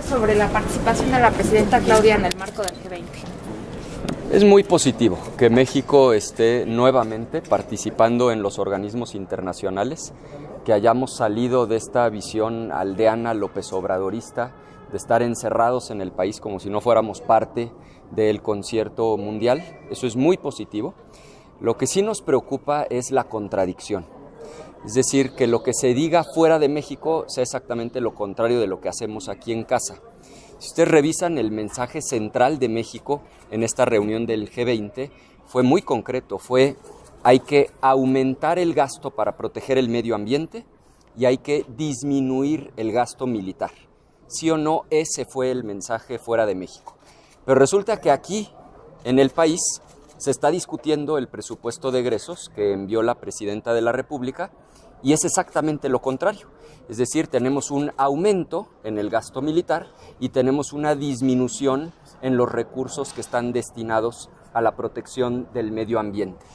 sobre la participación de la presidenta Claudia en el marco del G20. Es muy positivo que México esté nuevamente participando en los organismos internacionales, que hayamos salido de esta visión aldeana López Obradorista, de estar encerrados en el país como si no fuéramos parte del concierto mundial. Eso es muy positivo. Lo que sí nos preocupa es la contradicción. Es decir, que lo que se diga fuera de México sea exactamente lo contrario de lo que hacemos aquí en casa. Si ustedes revisan el mensaje central de México en esta reunión del G20, fue muy concreto, hay que aumentar el gasto para proteger el medio ambiente y hay que disminuir el gasto militar. Sí o no, ese fue el mensaje fuera de México. Pero resulta que aquí, en el país, se está discutiendo el presupuesto de egresos que envió la Presidenta de la República y es exactamente lo contrario. Es decir, tenemos un aumento en el gasto militar y tenemos una disminución en los recursos que están destinados a la protección del medio ambiente.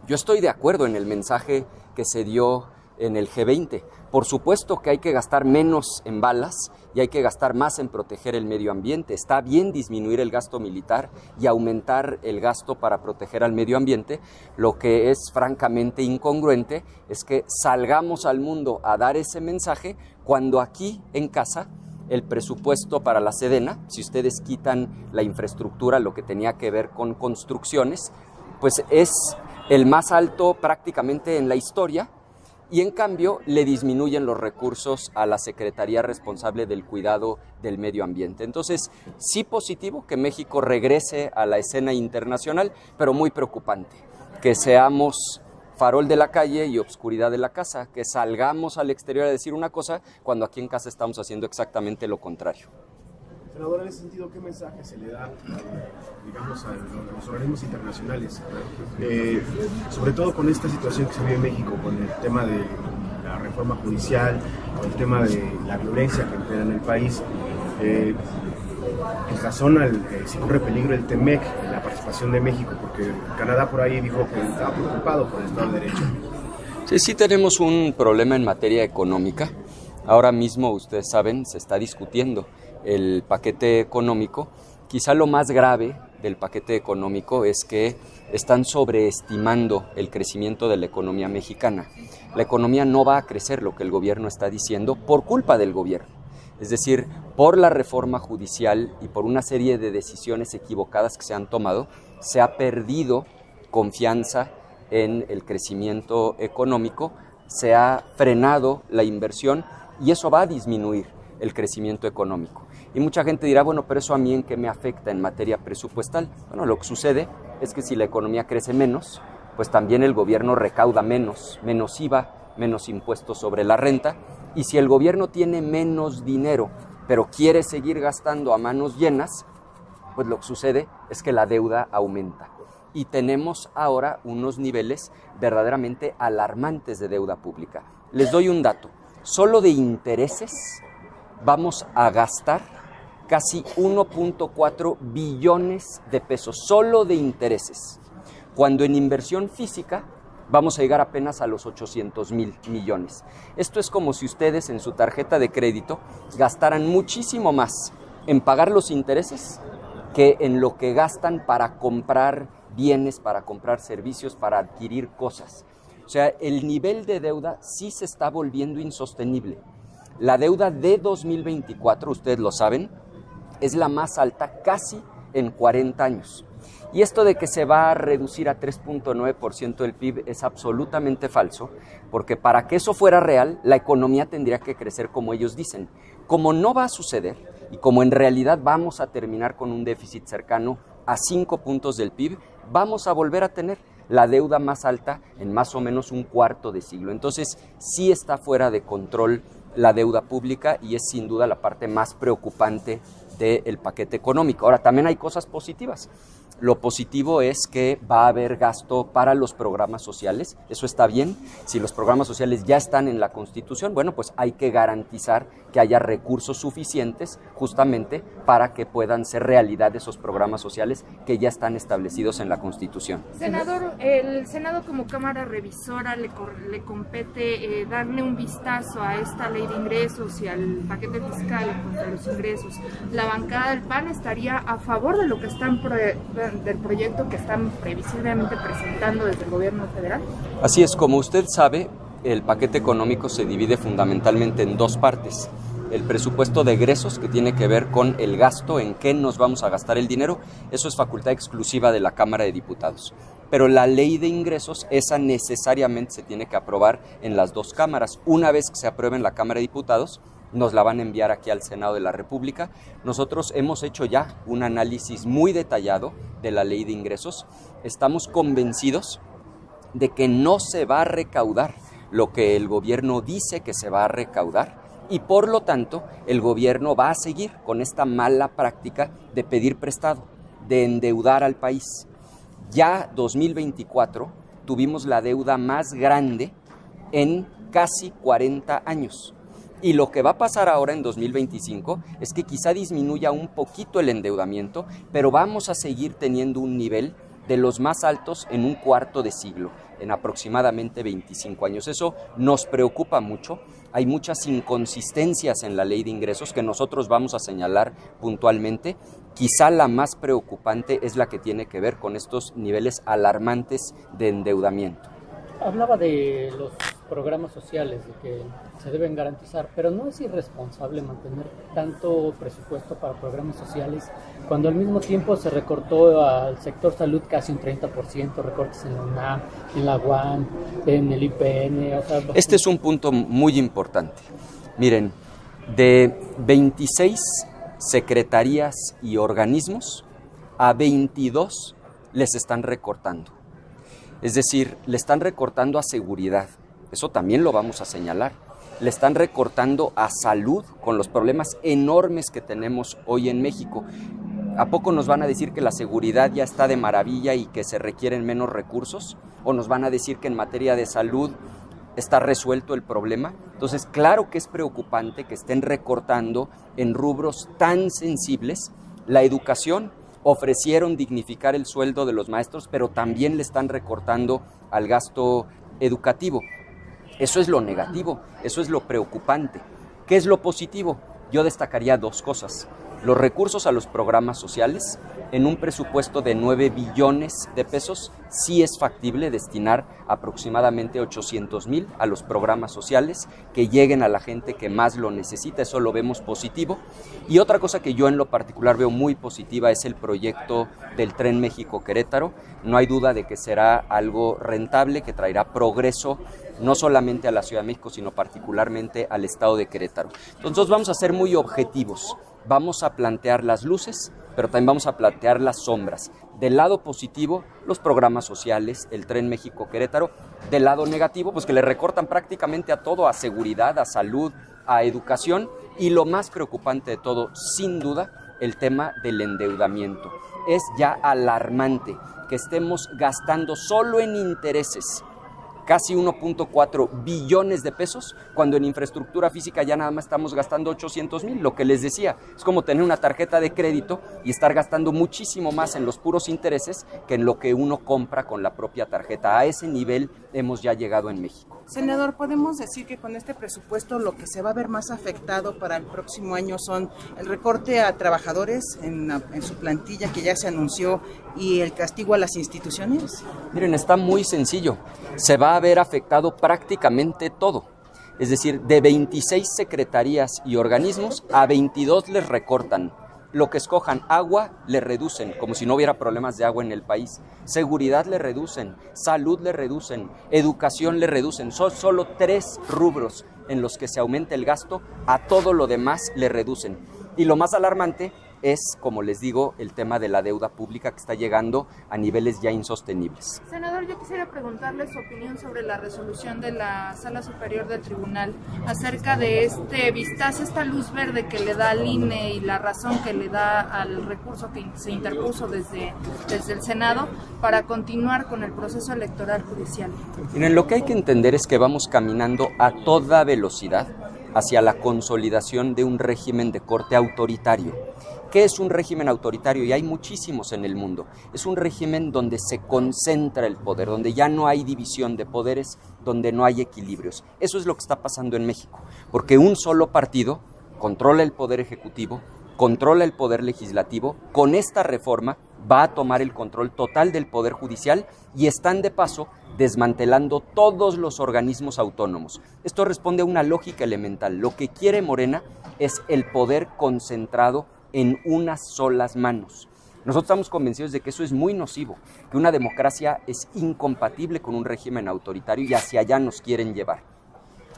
Yo estoy de acuerdo en el mensaje que se dio en el G20. Por supuesto que hay que gastar menos en balas y hay que gastar más en proteger el medio ambiente. Está bien disminuir el gasto militar y aumentar el gasto para proteger al medio ambiente. Lo que es francamente incongruente es que salgamos al mundo a dar ese mensaje cuando aquí en casa el presupuesto para la Sedena, si ustedes quitan la infraestructura, lo que tenía que ver con construcciones, pues es el más alto prácticamente en la historia. Y en cambio le disminuyen los recursos a la Secretaría responsable del cuidado del medio ambiente. Entonces, sí positivo que México regrese a la escena internacional, pero muy preocupante que seamos farol de la calle y obscuridad de la casa, que salgamos al exterior a decir una cosa cuando aquí en casa estamos haciendo exactamente lo contrario. Senador, en ese sentido, ¿qué mensaje se le da, digamos, a los organismos internacionales? Sobre todo con esta situación que se vive en México, con el tema de la reforma judicial, con el tema de la violencia que impera en el país. En razón si corre peligro el TEMEC, la participación de México, porque Canadá por ahí dijo que estaba preocupado por el Estado de Derecho. Sí tenemos un problema en materia económica. Ahora mismo, ustedes saben, se está discutiendo el paquete económico. Quizá lo más grave del paquete económico es que están sobreestimando el crecimiento de la economía mexicana. La economía no va a crecer, lo que el gobierno está diciendo, por culpa del gobierno. Es decir, por la reforma judicial y por una serie de decisiones equivocadas que se han tomado, se ha perdido confianza en el crecimiento económico, se ha frenado la inversión y eso va a disminuir el crecimiento económico. Y mucha gente dirá, bueno, pero eso a mí ¿en qué me afecta en materia presupuestal? Bueno, lo que sucede es que si la economía crece menos, pues también el gobierno recauda menos IVA, menos impuestos sobre la renta, y si el gobierno tiene menos dinero, pero quiere seguir gastando a manos llenas, pues lo que sucede es que la deuda aumenta. Y tenemos ahora unos niveles verdaderamente alarmantes de deuda pública. Les doy un dato, solo de intereses vamos a gastar casi 1.4 billones de pesos, solo de intereses, cuando en inversión física vamos a llegar apenas a los 800,000 millones. Esto es como si ustedes en su tarjeta de crédito gastaran muchísimo más en pagar los intereses que en lo que gastan para comprar bienes, para comprar servicios, para adquirir cosas. O sea, el nivel de deuda sí se está volviendo insostenible. La deuda de 2024, ustedes lo saben, es la más alta casi en 40 años. Y esto de que se va a reducir a 3.9% del PIB es absolutamente falso, porque para que eso fuera real, la economía tendría que crecer como ellos dicen. Como no va a suceder y como en realidad vamos a terminar con un déficit cercano a 5 puntos del PIB, vamos a volver a tener la deuda más alta en más o menos un cuarto de siglo. Entonces, sí está fuera de control la deuda pública y es sin duda la parte más preocupante del paquete económico. Ahora, también hay cosas positivas. Lo positivo es que va a haber gasto para los programas sociales, eso está bien. Si los programas sociales ya están en la Constitución, bueno, pues hay que garantizar que haya recursos suficientes justamente para que puedan ser realidad esos programas sociales que ya están establecidos en la Constitución. Senador, el Senado como Cámara Revisora le compete darle un vistazo a esta ley de ingresos y al paquete fiscal en cuanto a los ingresos. ¿La bancada del PAN estaría a favor de lo que están del proyecto que están previsiblemente presentando desde el gobierno federal? Así es, como usted sabe, el paquete económico se divide fundamentalmente en dos partes. El presupuesto de egresos, que tiene que ver con el gasto, en qué nos vamos a gastar el dinero, eso es facultad exclusiva de la Cámara de Diputados. Pero la ley de ingresos, esa necesariamente se tiene que aprobar en las dos cámaras. Una vez que se apruebe en la Cámara de Diputados, nos la van a enviar aquí al Senado de la República. Nosotros hemos hecho ya un análisis muy detallado de la ley de ingresos. Estamos convencidos de que no se va a recaudar lo que el gobierno dice que se va a recaudar y por lo tanto el gobierno va a seguir con esta mala práctica de pedir prestado, de endeudar al país. Ya 2024 tuvimos la deuda más grande en casi 40 años. Y lo que va a pasar ahora en 2025 es que quizá disminuya un poquito el endeudamiento, pero vamos a seguir teniendo un nivel de los más altos en un cuarto de siglo, en aproximadamente 25 años. Eso nos preocupa mucho. Hay muchas inconsistencias en la ley de ingresos que nosotros vamos a señalar puntualmente. Quizá la más preocupante es la que tiene que ver con estos niveles alarmantes de endeudamiento. Hablaba de los programas sociales, de que se deben garantizar, pero ¿no es irresponsable mantener tanto presupuesto para programas sociales cuando al mismo tiempo se recortó al sector salud casi un 30%, recortes en la UNAM, en la UAM, en el IPN? O sea, este es un punto muy importante. Miren, de 26 secretarías y organismos, a 22 les están recortando. Es decir, le están recortando a seguridad, eso también lo vamos a señalar. Le están recortando a salud con los problemas enormes que tenemos hoy en México. ¿A poco nos van a decir que la seguridad ya está de maravilla y que se requieren menos recursos? ¿O nos van a decir que en materia de salud está resuelto el problema? Entonces, claro que es preocupante que estén recortando en rubros tan sensibles. La educación, ofrecieron dignificar el sueldo de los maestros, pero también le están recortando al gasto educativo. Eso es lo negativo, eso es lo preocupante. ¿Qué es lo positivo? Yo destacaría dos cosas. Los recursos a los programas sociales, en un presupuesto de 9 billones de pesos, sí es factible destinar aproximadamente 800,000 a los programas sociales, que lleguen a la gente que más lo necesita, eso lo vemos positivo. Y otra cosa que yo en lo particular veo muy positiva es el proyecto del Tren México-Querétaro. No hay duda de que será algo rentable, que traerá progreso no solamente a la Ciudad de México, sino particularmente al estado de Querétaro. Entonces vamos a ser muy objetivos. Vamos a plantear las luces, pero también vamos a plantear las sombras. Del lado positivo, los programas sociales, el Tren México-Querétaro. Del lado negativo, pues que le recortan prácticamente a todo, a seguridad, a salud, a educación. Y lo más preocupante de todo, sin duda, el tema del endeudamiento. Es ya alarmante que estemos gastando solo en intereses casi 1.4 billones de pesos, cuando en infraestructura física ya nada más estamos gastando 800,000, lo que les decía, es como tener una tarjeta de crédito y estar gastando muchísimo más en los puros intereses que en lo que uno compra con la propia tarjeta. A ese nivel hemos ya llegado en México. Senador, ¿podemos decir que con este presupuesto lo que se va a ver más afectado para el próximo año son el recorte a trabajadores en su plantilla que ya se anunció y el castigo a las instituciones? Miren, está muy sencillo. Se va a ver afectado prácticamente todo. Es decir, de 26 secretarías y organismos, a 22 les recortan. Lo que escojan, agua le reducen, como si no hubiera problemas de agua en el país. Seguridad le reducen, salud le reducen, educación le reducen. Son solo 3 rubros en los que se aumenta el gasto, a todo lo demás le reducen. Y lo más alarmante es, como les digo, el tema de la deuda pública que está llegando a niveles ya insostenibles. Senador, yo quisiera preguntarle su opinión sobre la resolución de la Sala Superior del Tribunal acerca de este vistazo, esta luz verde que le da al INE y la razón que le da al recurso que se interpuso desde el Senado para continuar con el proceso electoral judicial. Miren, lo que hay que entender es que vamos caminando a toda velocidad hacia la consolidación de un régimen de corte autoritario. ¿Qué es un régimen autoritario? Y hay muchísimos en el mundo. Es un régimen donde se concentra el poder, donde ya no hay división de poderes, donde no hay equilibrios. Eso es lo que está pasando en México, porque un solo partido controla el poder ejecutivo, controla el poder legislativo. Con esta reforma va a tomar el control total del poder judicial y están de paso desmantelando todos los organismos autónomos. Esto responde a una lógica elemental. Lo que quiere Morena es el poder concentrado en unas solas manos. Nosotros estamos convencidos de que eso es muy nocivo, que una democracia es incompatible con un régimen autoritario y hacia allá nos quieren llevar.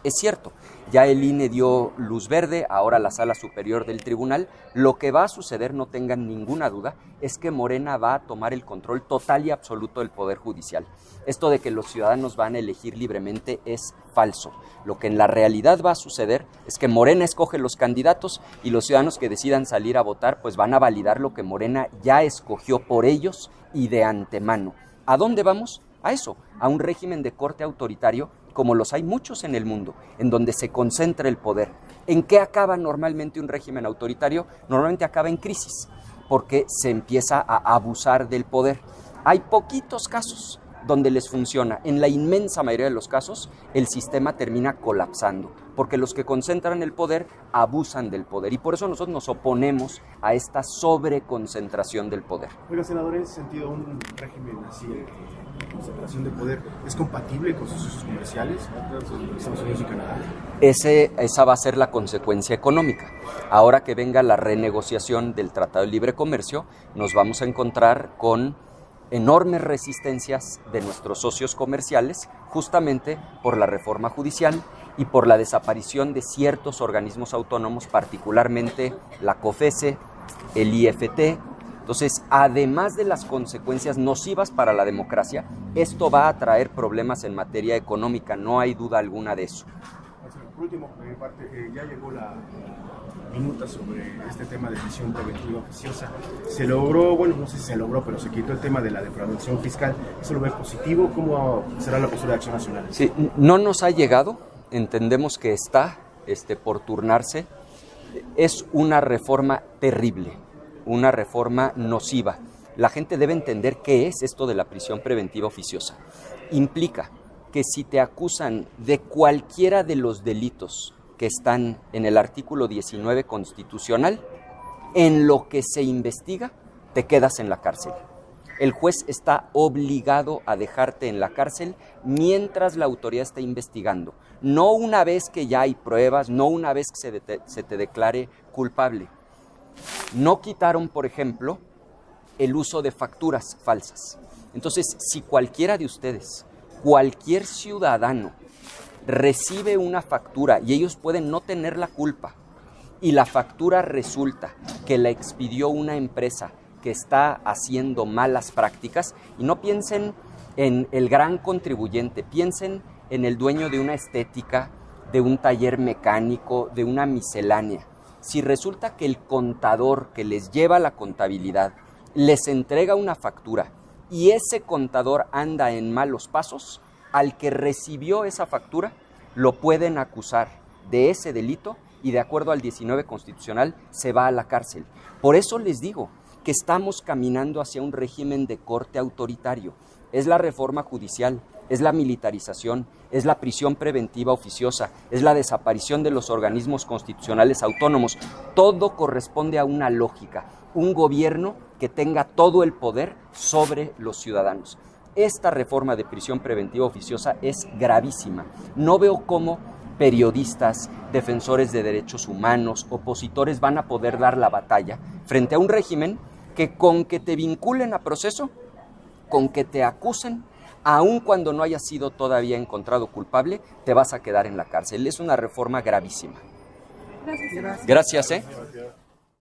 Es cierto, ya el INE dio luz verde, ahora la Sala Superior del Tribunal. Lo que va a suceder, no tengan ninguna duda, es que Morena va a tomar el control total y absoluto del Poder Judicial. Esto de que los ciudadanos van a elegir libremente es falso. Lo que en la realidad va a suceder es que Morena escoge los candidatos y los ciudadanos que decidan salir a votar pues van a validar lo que Morena ya escogió por ellos y de antemano. ¿A dónde vamos? A eso, a un régimen de corte autoritario como los hay muchos en el mundo, en donde se concentra el poder. ¿En qué acaba normalmente un régimen autoritario? Normalmente acaba en crisis, porque se empieza a abusar del poder. Hay poquitos casos donde les funciona. En la inmensa mayoría de los casos, el sistema termina colapsando, porque los que concentran el poder abusan del poder, y por eso nosotros nos oponemos a esta sobreconcentración del poder. Oiga, senador, en ese sentido, un régimen así de concentración de poder es compatible con sus socios comerciales, Estados Unidos y Canadá. Esa va a ser la consecuencia económica. Ahora que venga la renegociación del Tratado de Libre Comercio, nos vamos a encontrar con enormes resistencias de nuestros socios comerciales, justamente por la reforma judicial y por la desaparición de ciertos organismos autónomos, particularmente la COFECE, el IFT. Entonces, además de las consecuencias nocivas para la democracia, esto va a traer problemas en materia económica, no hay duda alguna de eso. Por último, ya llegó la minuta sobre este tema de prisión preventiva oficiosa. Se logró, bueno, no sé si se logró, pero se quitó el tema de la defraudación fiscal. ¿Eso lo ve positivo? ¿Cómo será la postura de Acción Nacional? Sí, no nos ha llegado, entendemos que está por turnarse. Es una reforma terrible, una reforma nociva. La gente debe entender qué es esto de la prisión preventiva oficiosa. Implica que si te acusan de cualquiera de los delitos que están en el artículo 19 constitucional, en lo que se investiga, te quedas en la cárcel. El juez está obligado a dejarte en la cárcel mientras la autoridad está investigando. No una vez que ya hay pruebas, no una vez que se te declare culpable. No quitaron, por ejemplo, el uso de facturas falsas. Entonces, si cualquiera de ustedes, cualquier ciudadano, recibe una factura y ellos pueden no tener la culpa y la factura resulta que la expidió una empresa que está haciendo malas prácticas, y no piensen en el gran contribuyente, piensen en el dueño de una estética, de un taller mecánico, de una miscelánea. Si resulta que el contador que les lleva la contabilidad les entrega una factura y ese contador anda en malos pasos, al que recibió esa factura lo pueden acusar de ese delito y de acuerdo al 19 constitucional se va a la cárcel. Por eso les digo que estamos caminando hacia un régimen de corte autoritario. Es la reforma judicial, es la militarización, es la prisión preventiva oficiosa, es la desaparición de los organismos constitucionales autónomos. Todo corresponde a una lógica, un gobierno que tenga todo el poder sobre los ciudadanos. Esta reforma de prisión preventiva oficiosa es gravísima. No veo cómo periodistas, defensores de derechos humanos, opositores van a poder dar la batalla frente a un régimen que con que te vinculen a proceso, con que te acusen, aun cuando no hayas sido todavía encontrado culpable, te vas a quedar en la cárcel. Es una reforma gravísima. Gracias. Gracias.